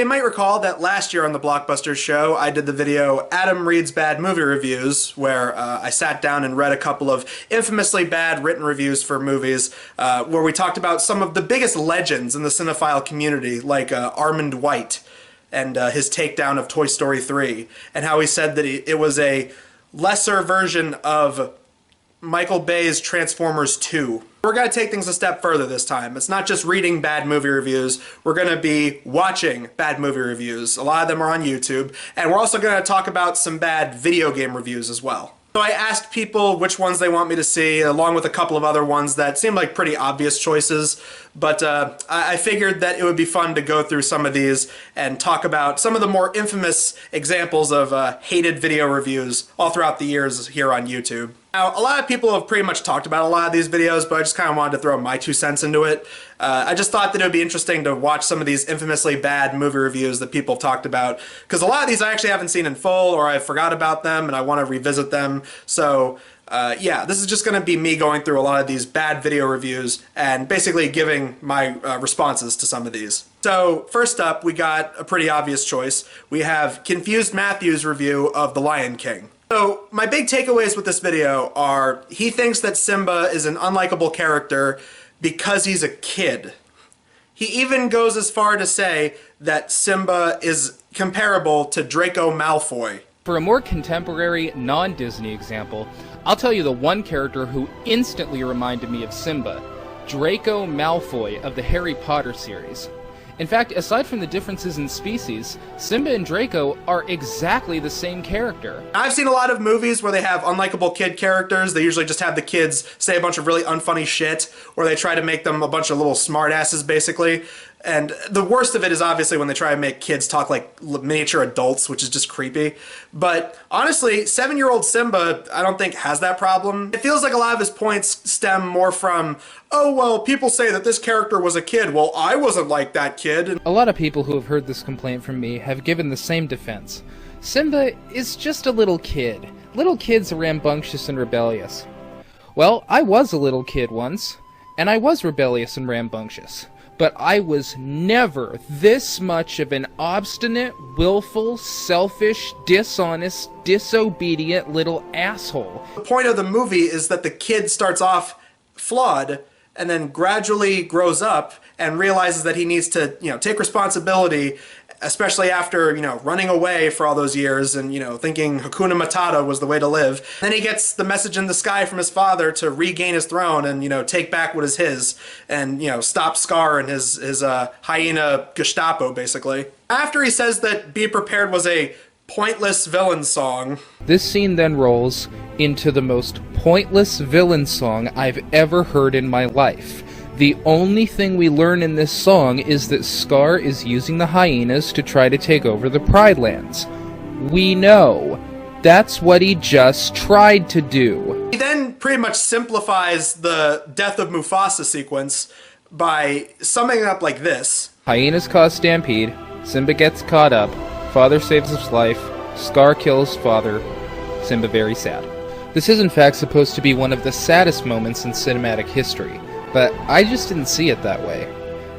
you might recall that last year on the Blockbusters show, I did the video Adam Reads Bad Movie Reviews, where I sat down and read a couple of infamously bad written reviews for movies, where we talked about some of the biggest legends in the cinephile community, like Armand White and his takedown of Toy Story 3, and how he said that it was a lesser version of Michael Bay's Transformers 2. We're going to take things a step further this time. It's not just reading bad movie reviews, we're going to be watching bad movie reviews. A lot of them are on YouTube, and we're also going to talk about some bad video game reviews as well. So I asked people which ones they want me to see, along with a couple of other ones that seemed like pretty obvious choices, but I figured that it would be fun to go through some of these and talk about some of the more infamous examples of hated video reviews all throughout the years here on YouTube. Now, a lot of people have pretty much talked about a lot of these videos, but I just kind of wanted to throw my 2 cents into it. I just thought that it would be interesting to watch some of these infamously bad movie reviews that people have talked about, because a lot of these I actually haven't seen in full, or I forgot about them and I want to revisit them. So yeah, this is just going to be me going through a lot of these bad video reviews and basically giving my responses to some of these. So first up, we got a pretty obvious choice. We have Confused Matthew's review of The Lion King. So my big takeaways with this video are he thinks that Simba is an unlikable character because he's a kid. He even goes as far to say that Simba is comparable to Draco Malfoy. For a more contemporary, non-Disney example, I'll tell you the one character who instantly reminded me of Simba, Draco Malfoy of the Harry Potter series. In fact, aside from the differences in species, Simba and Draco are exactly the same character. I've seen a lot of movies where they have unlikable kid characters. They usually just have the kids say a bunch of really unfunny shit, or they try to make them a bunch of little smartasses, basically. And the worst of it is obviously when they try to make kids talk like miniature adults, which is just creepy. But honestly, 7-year-old Simba, I don't think has that problem. It feels like a lot of his points stem more from, oh, well, people say that this character was a kid. Well, I wasn't like that kid. A lot of people who have heard this complaint from me have given the same defense. Simba is just a little kid. Little kids are rambunctious and rebellious. Well, I was a little kid once, and I was rebellious and rambunctious. But I was never this much of an obstinate, willful, selfish, dishonest, disobedient little asshole. The point of the movie is that the kid starts off flawed and then gradually grows up and realizes that he needs to, take responsibility, especially after, running away for all those years and, thinking Hakuna Matata was the way to live. Then he gets the message in the sky from his father to regain his throne and, take back what is his and, stop Scar and his hyena Gestapo, basically. After he says that Be Prepared was a pointless villain song. This scene then rolls into the most pointless villain song I've ever heard in my life. The only thing we learn in this song is that Scar is using the hyenas to try to take over the Pride Lands. We know. That's what he just tried to do. He then pretty much simplifies the death of Mufasa sequence by summing it up like this. Hyenas cause stampede, Simba gets caught up, father saves his life, Scar kills father, Simba very sad. This is in fact supposed to be one of the saddest moments in cinematic history. But I just didn't see it that way.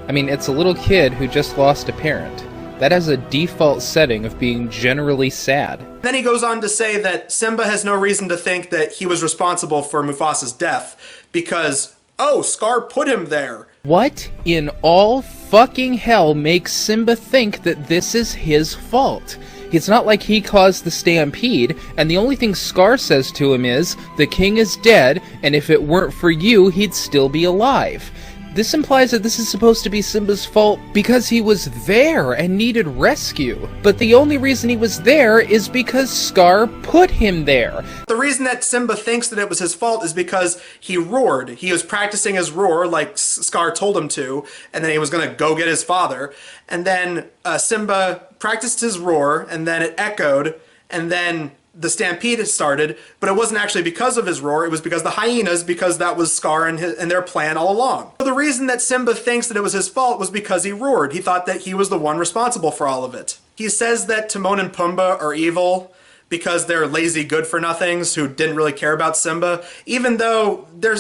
I mean, it's a little kid who just lost a parent. That has a default setting of being generally sad. Then he goes on to say that Simba has no reason to think that he was responsible for Mufasa's death because, oh, Scar put him there. What in all fucking hell makes Simba think that this is his fault? It's not like he caused the stampede, and the only thing Scar says to him is, the king is dead, and if it weren't for you, he'd still be alive. This implies that this is supposed to be Simba's fault because he was there and needed rescue. But the only reason he was there is because Scar put him there. The reason that Simba thinks that it was his fault is because he roared. He was practicing his roar like Scar told him to, and then he was going to go get his father. And then Simba practiced his roar, and then it echoed, and then the stampede had started, but it wasn't actually because of his roar, it was because the hyenas, because that was Scar and their plan all along. So the reason that Simba thinks that it was his fault was because he roared. He thought that he was the one responsible for all of it. He says that Timon and Pumbaa are evil, because they're lazy good-for-nothings who didn't really care about Simba, even though their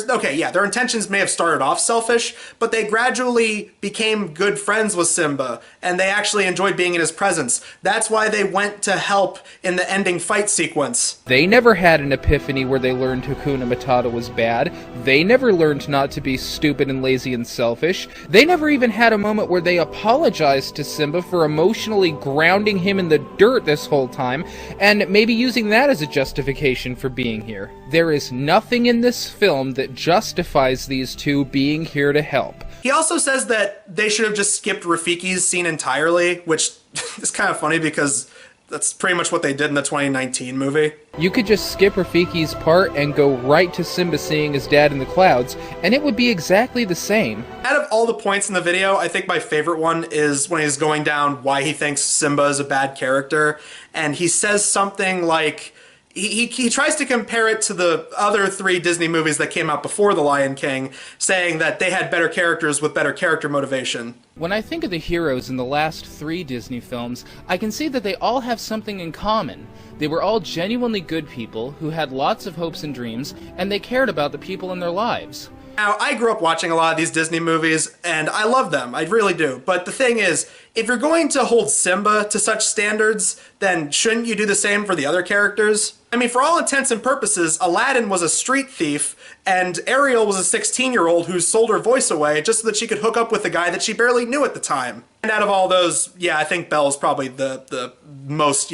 intentions may have started off selfish, but they gradually became good friends with Simba, and they actually enjoyed being in his presence. That's why they went to help in the ending fight sequence. They never had an epiphany where they learned Hakuna Matata was bad. They never learned not to be stupid and lazy and selfish. They never even had a moment where they apologized to Simba for emotionally grounding him in the dirt this whole time, and maybe using that as a justification for being here. There is nothing in this film that justifies these two being here to help. He also says that they should have just skipped Rafiki's scene entirely, which is kind of funny because that's pretty much what they did in the 2019 movie. You could just skip Rafiki's part and go right to Simba seeing his dad in the clouds, and it would be exactly the same. Out of all the points in the video, I think my favorite one is when he's going down why he thinks Simba is a bad character, and he says something like, he tries to compare it to the other 3 Disney movies that came out before The Lion King, saying that they had better characters with better character motivation. When I think of the heroes in the last 3 Disney films, I can see that they all have something in common. They were all genuinely good people who had lots of hopes and dreams, and they cared about the people in their lives. Now, I grew up watching a lot of these Disney movies, and I love them, I really do. But the thing is, if you're going to hold Simba to such standards, then shouldn't you do the same for the other characters? I mean, for all intents and purposes, Aladdin was a street thief, and Ariel was a 16-year-old who sold her voice away just so that she could hook up with a guy that she barely knew at the time. And out of all those, yeah, I think Belle's probably the most,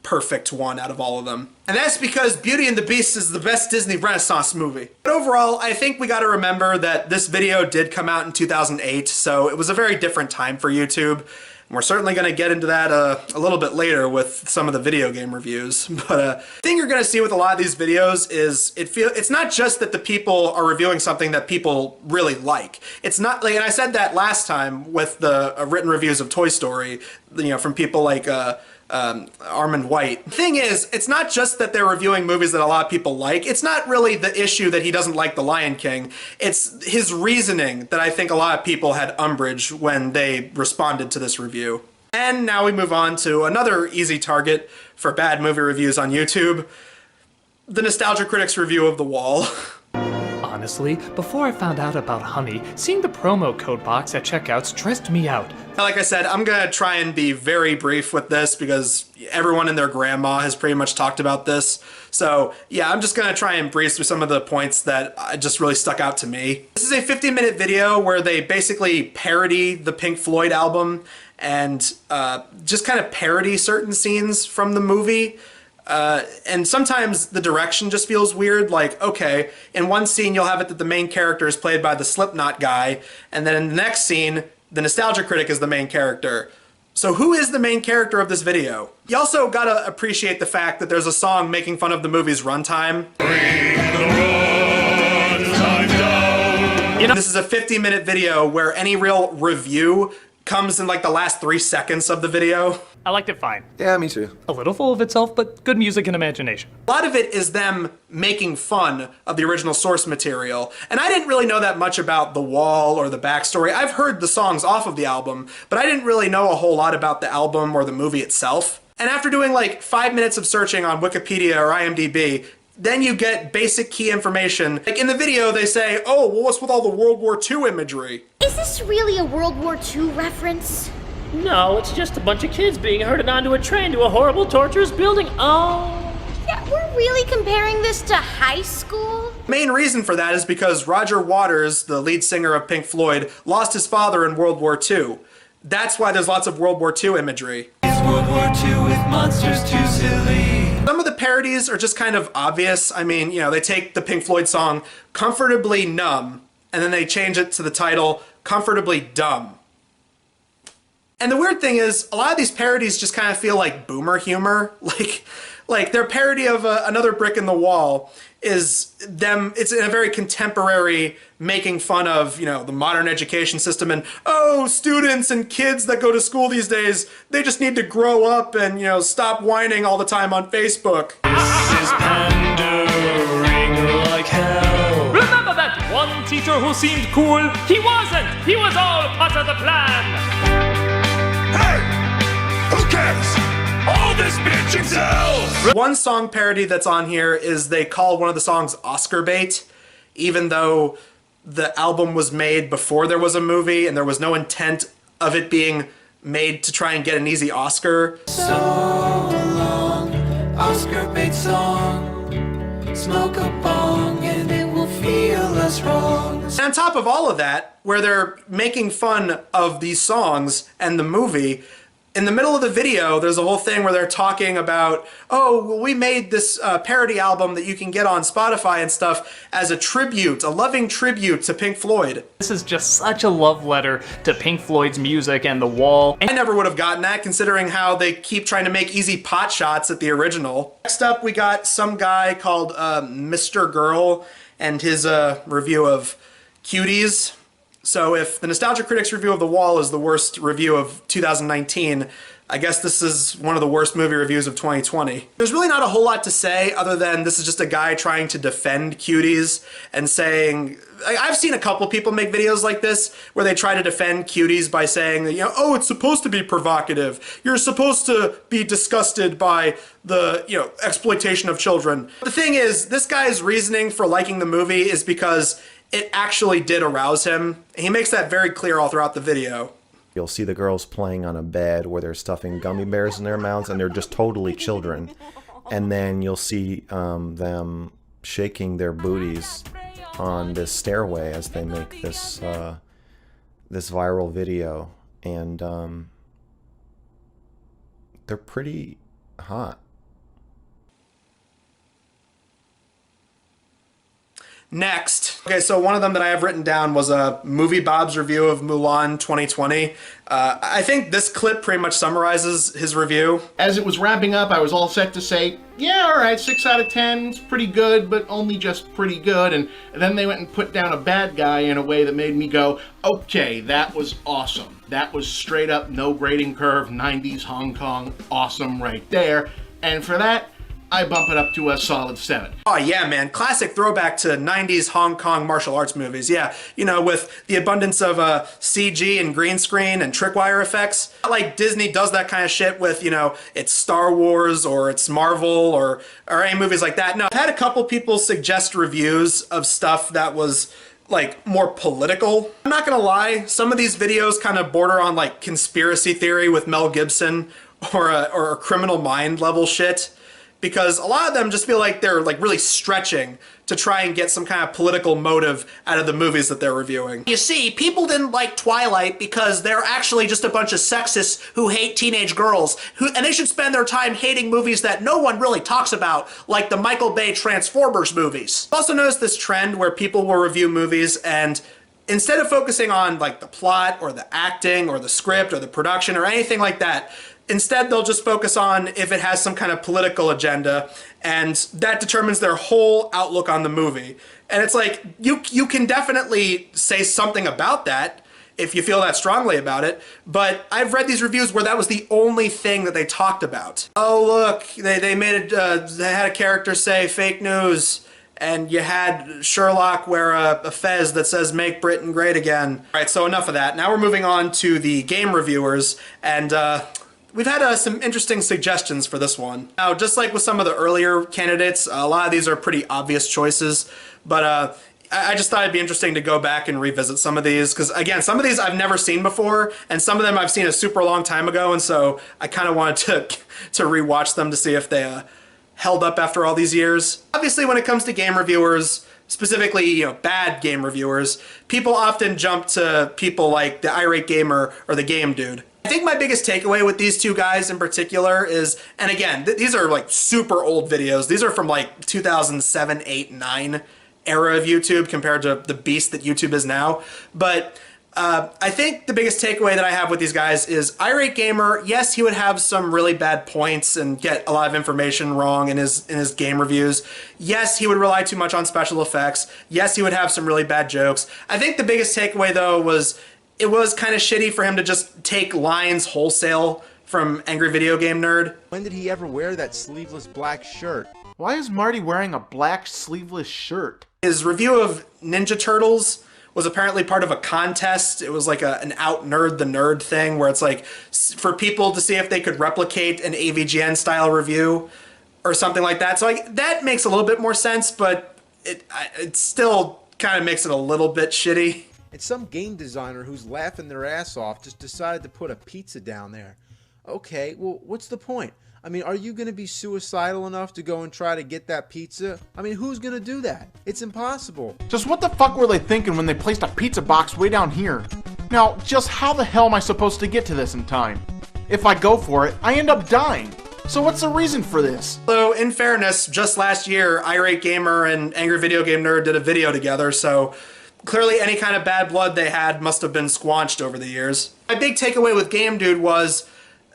perfect one out of all of them. And that's because Beauty and the Beast is the best Disney Renaissance movie. But overall, I think we gotta remember that this video did come out in 2008, so it was a very different time for YouTube. And we're certainly gonna get into that a little bit later with some of the video game reviews. But the thing you're gonna see with a lot of these videos is it's not just that the people are reviewing something that people really like. It's not like, and I said that last time with the written reviews of Toy Story, from people like Armand White. The thing is, it's not just that they're reviewing movies that a lot of people like. It's not really the issue that he doesn't like The Lion King. It's his reasoning that I think a lot of people had umbrage when they responded to this review. And now we move on to another easy target for bad movie reviews on YouTube, the Nostalgia Critic's review of The Wall. Honestly, before I found out about Honey, seeing the promo code box at checkout stressed me out. Like I said, I'm gonna try and be very brief with this because everyone and their grandma has pretty much talked about this. So yeah, I'm just gonna try and breeze through some of the points that just really stuck out to me. This is a 50-minute video where they basically parody the Pink Floyd album and just kind of parody certain scenes from the movie. And sometimes the direction just feels weird, like, okay, in one scene you'll have it that the main character is played by the Slipknot guy, and then in the next scene, the Nostalgia Critic is the main character. So who is the main character of this video? You also gotta appreciate the fact that there's a song making fun of the movie's runtime. This is a 50-minute video where any real review comes in like the last 3 seconds of the video. I liked it fine. Yeah, me too. A little full of itself, but good music and imagination. A lot of it is them making fun of the original source material. And I didn't really know that much about The Wall or the backstory. I've heard the songs off of the album, but I didn't really know a whole lot about the album or the movie itself. And after doing like 5 minutes of searching on Wikipedia or IMDb, then you get basic key information. Like in the video, they say, oh, well, what's with all the World War II imagery? Is this really a World War II reference? No, it's just a bunch of kids being herded onto a train to a horrible, torturous building. Oh. Yeah, we're really comparing this to high school? Main reason for that is because Roger Waters, the lead singer of Pink Floyd, lost his father in World War II. That's why there's lots of World War II imagery. Is World War II with monsters too silly? Some of the parodies are just kind of obvious. I mean, they take the Pink Floyd song Comfortably Numb, and then they change it to the title Comfortably Dumb. And the weird thing is, a lot of these parodies just kind of feel like boomer humor. Like their parody of Another Brick in the Wall is them, it's in a very contemporary making fun of, the modern education system and, oh, students and kids that go to school these days, they just need to grow up and, stop whining all the time on Facebook. This is pandering like hell. Remember that one teacher who seemed cool? He wasn't! He was all part of the plan! Hey! Who cares? All this bitching sells! One song parody that's on here is they call one of the songs Oscar bait, even though the album was made before there was a movie and there was no intent of it being made to try and get an easy Oscar. So long, Oscar bait song. Smoke a bong and it will feel less wrong. And on top of all of that, where they're making fun of these songs and the movie, in the middle of the video, there's a whole thing where they're talking about, oh, well, we made this parody album that you can get on Spotify and stuff as a tribute, a loving tribute to Pink Floyd. This is just such a love letter to Pink Floyd's music and The Wall. I never would have gotten that, considering how they keep trying to make easy pot shots at the original. Next up, we got some guy called Mr. Girl and his review of Cuties. So if the Nostalgia Critic's review of The Wall is the worst review of 2019, I guess this is one of the worst movie reviews of 2020. There's really not a whole lot to say other than this is just a guy trying to defend Cuties and saying... I've seen a couple people make videos like this where they try to defend Cuties by saying that, you know, oh, it's supposed to be provocative. You're supposed to be disgusted by the, you know, exploitation of children. The thing is, this guy's reasoning for liking the movie is because it actually did arouse him. He makes that very clear all throughout the video. You'll see the girls playing on a bed where they're stuffing gummy bears in their mouths and they're just totally children. And then you'll see them shaking their booties on this stairway as they make this this viral video. And they're pretty hot. Next. Okay, so one of them that I have written down was a Movie Bob's review of Mulan 2020. I think this clip pretty much summarizes his review. As it was wrapping up, I was all set to say, yeah, all right, 6 out of 10, it's pretty good, but only just pretty good. And then they went and put down a bad guy in a way that made me go, okay, that was awesome. That was straight up, no grading curve, 90s Hong Kong, awesome right there. And for that, I bump it up to a solid 7. Oh yeah, man. Classic throwback to 90s Hong Kong martial arts movies. Yeah, you know, with the abundance of CG and green screen and trickwire effects. Not like Disney does that kind of shit with, you know, it's Star Wars or it's Marvel or any movies like that. No, I've had a couple people suggest reviews of stuff that was like more political. I'm not gonna lie, some of these videos kind of border on like conspiracy theory with Mel Gibson or a Criminal Mind level shit. Because a lot of them just feel like they're like really stretching to try and get some kind of political motive out of the movies that they're reviewing. You see, people didn't like Twilight because they're actually just a bunch of sexists who hate teenage girls, and they should spend their time hating movies that no one really talks about, like the Michael Bay Transformers movies. I've also noticed this trend where people will review movies and instead of focusing on like the plot or the acting or the script or the production or anything like that, instead, they'll just focus on if it has some kind of political agenda, and that determines their whole outlook on the movie. And it's like, you can definitely say something about that if you feel that strongly about it, but I've read these reviews where that was the only thing that they talked about. Oh, look, they made it, they had a character say fake news, and you had Sherlock wear a fez that says "Make Britain Great Again." All right, so enough of that. Now we're moving on to the game reviewers, and we've had some interesting suggestions for this one. Now, just like with some of the earlier candidates, a lot of these are pretty obvious choices, but I just thought it'd be interesting to go back and revisit some of these, because again, some of these I've never seen before, and some of them I've seen a super long time ago, and so I kind of wanted to rewatch them to see if they held up after all these years. Obviously, when it comes to game reviewers, specifically, you know, bad game reviewers, people often jump to people like the Irate Gamer or the Game Dude. I think my biggest takeaway with these two guys in particular is, and again, these are like super old videos. These are from like 2007, 8, 9 era of YouTube compared to the beast that YouTube is now. But I think the biggest takeaway that I have with these guys is Irate Gamer, yes, he would have some really bad points and get a lot of information wrong in his game reviews. Yes, he would rely too much on special effects. Yes, he would have some really bad jokes. I think the biggest takeaway though was it was kind of shitty for him to just take lines wholesale from Angry Video Game Nerd. When did he ever wear that sleeveless black shirt? Why is Marty wearing a black sleeveless shirt? His review of Ninja Turtles was apparently part of a contest. It was like an out nerd the nerd thing where it's like for people to see if they could replicate an AVGN style review. or something like that. So like that makes a little bit more sense, but it still kind of makes it a little bit shitty. And some game designer who's laughing their ass off just decided to put a pizza down there. Okay, well, what's the point? I mean, are you going to be suicidal enough to go and try to get that pizza? I mean, who's going to do that? It's impossible. Just what the fuck were they thinking when they placed a pizza box way down here? Now, just how the hell am I supposed to get to this in time? If I go for it, I end up dying. So what's the reason for this? So in fairness, just last year, Irate Gamer and Angry Video Game Nerd did a video together, so clearly any kind of bad blood they had must have been squanched over the years. My big takeaway with Game Dude was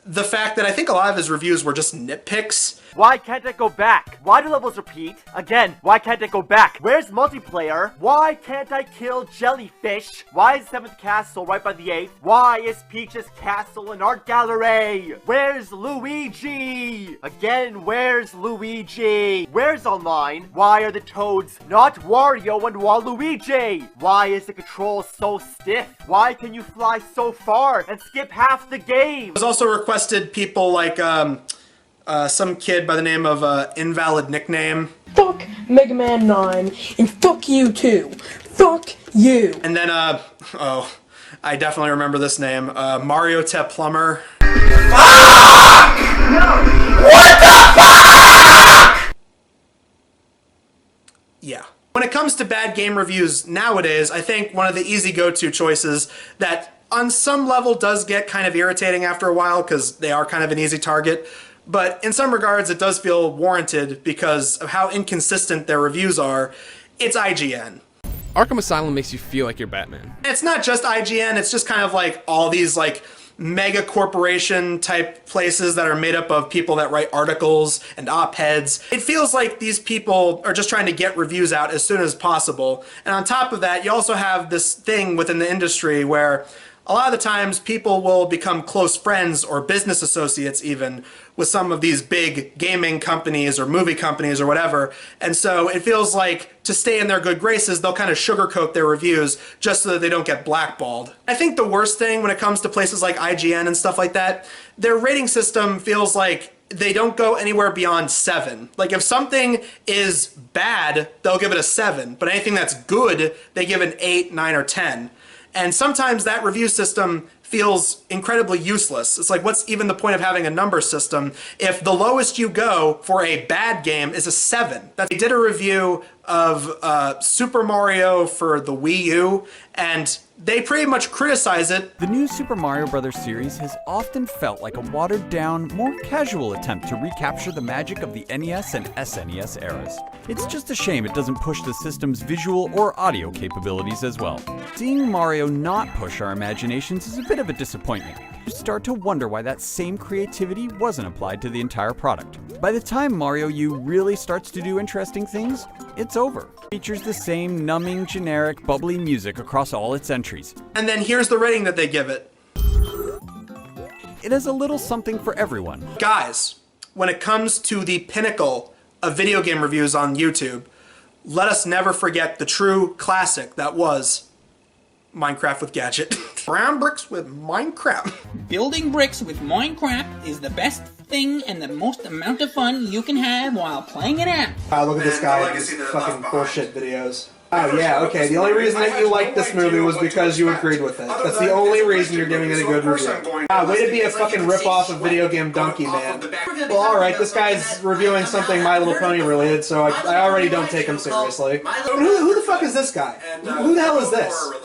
the fact that I think a lot of his reviews were just nitpicks. Why can't I go back? Why do levels repeat? Again, why can't I go back? Where's multiplayer? Why can't I kill jellyfish? Why is 7th castle right by the 8th? Why is Peach's castle an art gallery? Where's Luigi? Again, where's Luigi? Where's online? Why are the toads not Wario and Waluigi? Why is the control so stiff? Why can you fly so far and skip half the game? It was also requested people like some kid by the name of Invalid Nickname. Fuck Mega Man 9, and fuck you too. Fuck you. And then, oh, I definitely remember this name, Mario Te Plumber. Fuck! No. What the fuck? Yeah. When it comes to bad game reviews nowadays, I think one of the easy go-to choices that on some level does get kind of irritating after a while because they are kind of an easy target, but in some regards it does feel warranted because of how inconsistent their reviews are. It's IGN. Arkham Asylum makes you feel like you're Batman. It's not just IGN, it's just kind of like all these like mega corporation type places that are made up of people that write articles and op-eds. It feels like these people are just trying to get reviews out as soon as possible. And on top of that, you also have this thing within the industry where a lot of the times people will become close friends or business associates even with some of these big gaming companies or movie companies or whatever. And so it feels like to stay in their good graces, they'll kind of sugarcoat their reviews just so that they don't get blackballed. I think the worst thing when it comes to places like IGN and stuff like that, their rating system feels like they don't go anywhere beyond 7. Like if something is bad, they'll give it a 7, but anything that's good, they give an 8, 9, or 10. And sometimes that review system feels incredibly useless. It's like, what's even the point of having a number system if the lowest you go for a bad game is a 7? They did a review of Super Mario for the Wii U, and they pretty much criticize it. The new Super Mario Bros. Series has often felt like a watered-down, more casual attempt to recapture the magic of the NES and SNES eras. It's just a shame it doesn't push the system's visual or audio capabilities as well. Seeing Mario not push our imaginations is a bit of a disappointment. You start to wonder why that same creativity wasn't applied to the entire product. By the time Mario U really starts to do interesting things, it's over. It features the same numbing, generic, bubbly music across all its entries. And then here's the rating that they give it. It has a little something for everyone. Guys, when it comes to the pinnacle of video game reviews on YouTube, let us never forget the true classic that was Minecraft with Gadget. Brown bricks with Minecraft. Building bricks with Minecraft is the best thing and the most amount of fun you can have while playing it out. Wow, look at this guy with his fucking bullshit videos. Oh yeah, okay, the only reason that you liked this movie was because you agreed with it. That's the only reason you're giving it a good review. Wow, way to be a fucking ripoff of Video Game Donkey, man. Well, alright, this guy's reviewing something My Little Pony related, so I already don't take him seriously. Who the fuck is this guy? Who the hell is this?